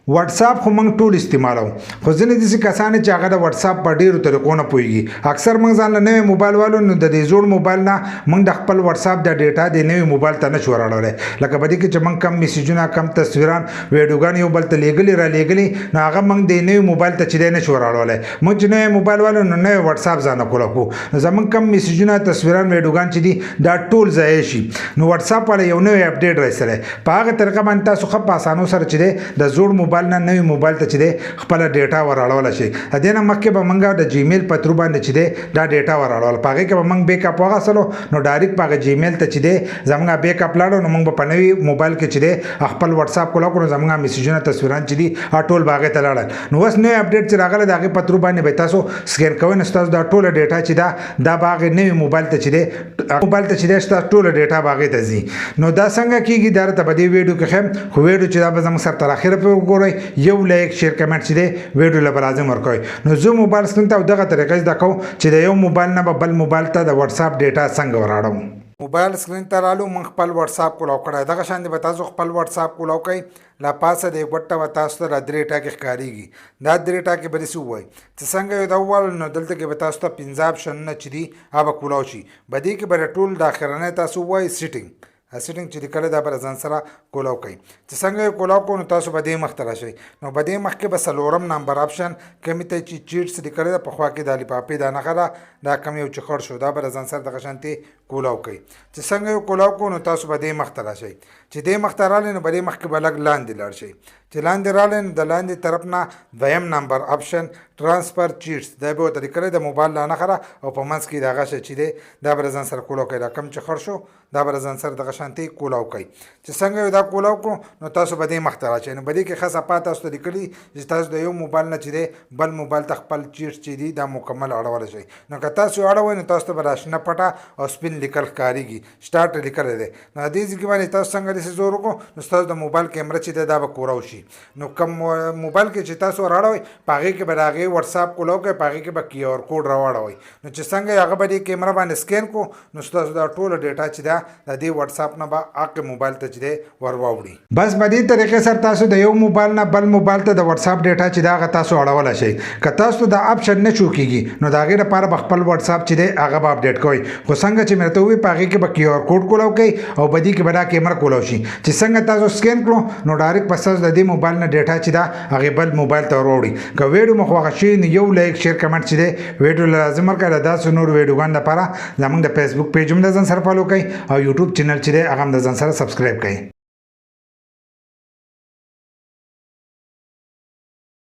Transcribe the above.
واتس اپ خو موږ ټول استعمالو خو ځینې داسې کسان چې هغه د واتس اپ په ډیرو طریقو نه پوهیږي اکثر موږ ځان له نوی موبایل والو نو د دې زوړ موبایل نه موږ د خپل واتس اپ د ډیټا د نوی موبایل ته نشو راوړلی لکه په دې کې چې موږ کم میسیجونه کم تصویران ویډیوګان یو بل ته لیږلي را لیږلي نو هغه موږ د نوی موبایل ته چې دی نشو راوړلی موږ چې نوی موبایل والو نو نوی واتس اپ ځانه کولی کړو نو زموږ کم میسیجونه تصویران ویډیوګان چې دي دا ټول ضایع شي نو واتس اپ والا یو نوی اپډیټ راسلی په هغه طریقه باندې تاسو ښه په اسانو سره چې دی د زوړ موبایل نه نوی موبایل ته چې دی خپل ډیټا وراړول شي ا دې نه مخکې به موږ د جیمیل په تر باندې چې دی دا ډیټا وراړول پاګه کې به موږ بیک اپ وغسلو نو ډایرکټ پاګه جیمیل ته چې دی زموږ بیک اپ لاړو نو موږ په نوی موبایل کې چې دی خپل واتس اپ کولا کړو زموږ میسیجونه تصویران چې دي ټول باغې ته لاړل نو اوس نوی اپډیټ چې راغله دغه په تر باندې به تاسو سکین کوئ نو تاسو دا ټول ډیټا چې دا باغې نوی موبایل ته چې دی موبایل ته چې دی تاسو ټول ډیټا باغې ته ځي نو دا څنګه کیږي دا ته په دې ویډیو کې خیم خو ویډیو چې دا به زموږ سره تر اخره پورې وګورئ یو لایک شیر کمنټ چې دی ویډیو له لازم ورکوي نو زه موبایل سکرین ته دغه طریقې زده کوم چې د یو موبایل نه بل موبایل ته د واتس اپ ډیټا څنګه وراړم موبایل سکرین ته رالو من خپل واتس اپ کولاو کړی دغه شان دی به تاسو خپل واتس اپ کولاو کوئ لا پاسه د ګوټه و تاسو ته درې ټاکې ښکارېږي دا درې ټاکې به داسې ووایي چې څنګه یو دا ووایل نو دلته کې به تاسو ته پنځه اپشنونه چې دي هغه به کولاو شي به دې کې به ټول د اخرنی تاسو ووایي سیټینګ سیټینګ چې لیکلی دا به ځان سره کولاو کوي چې څنګه یې کولاو کړو نو تاسو به دې مخ ته راشئ نو به دې مخکې به څلورم نمبر اپشن کومې ته چې چیټس لیکلی ده پخوا کې د الفبې دا نښه ده دا کم یو چې خړ شو دا به ځان سره دغه شانتې کولاو کوي چې څنګه یې کولاو کړو نو تاسو به دې مخ ته راشئ چې دې مخ ته راغلی نو به دې مخکې به لږ لاندې لاړ شئ چې لاندې راغلی نو د لاندې طرف نه دویم نمبر اپشن ترانسفر چیټس دا به ورته لیکلی د موبایل لا نښه ده او په منځ کې دغه شی چې دی دا به ځان سره کولاو کوي دا کم چې خړ شو دا به ځان سره دغه شانتې کولاو کوي چې څنګه یو دا کولاو کړو نو تاسو به دې مخ ته راشئ نو به دې کې ښه صفا تاسو ته لیکلي چې تاسو د یو موبایل نه چې دی بل موبایل ته خپل چیټس چې دي دا مکمل اړولی شئ نو که تاسو اړوئ نو تاسو ته به راشنه پټه او سپین لیکل ښکارېږي سټارټ لیکلی دی نو دې ځای کې باندې تاسو څنګه داسې زور وکړو نو ستاسو د موبایل کیمره چې دی دا به کوراو شي نو کوم موبایل کې چې تاسو راړوئ په هغې کې به د هغې واتس اپ کولاو کوئ په هغې کې به کیو آر کوډ راواړوئ نو چې څنګه هغه به دې کیمره باندې سکین کړو نو ستاسو دا ټوله ډیټا چې ده د دې واتس اپ نه به هغه موبایل ته چې دی ور واوړي بس په دې طریقې سره تاسو د یو موبایل نه بل موبایل ته د واتس اپ ډیټا چې ده هغه تاسو اړولی شئ که تاسو د اپشن نه شو کېږي نو د هغې لپاره به خپل واتس اپ چې دی هغه به اپډیټ کوئ خو څنګه چې مې درته ووایي په هغې کې به کیو آر کوډ کولاو کوئ او په دې کې به دا کیمره کولاو شي چې څنګه تاسو سکین کړو نو ډایرکټ په ستاسو د دې موبایل نه ډیټا چې ده هغې بل موبایل ته وروړي که ویډیو مو خوښه شوي نو یو لایک شیر کمنټ چې دی ویډیو له لازم ورکړئ د داسې نور ویډیوګانو لپاره زموږ د فیسبوک پیج هم د ځان سره فالو کوئ او یوټیوب چینل چې دی هغه هم د ځان سره سبسکرایب کوئ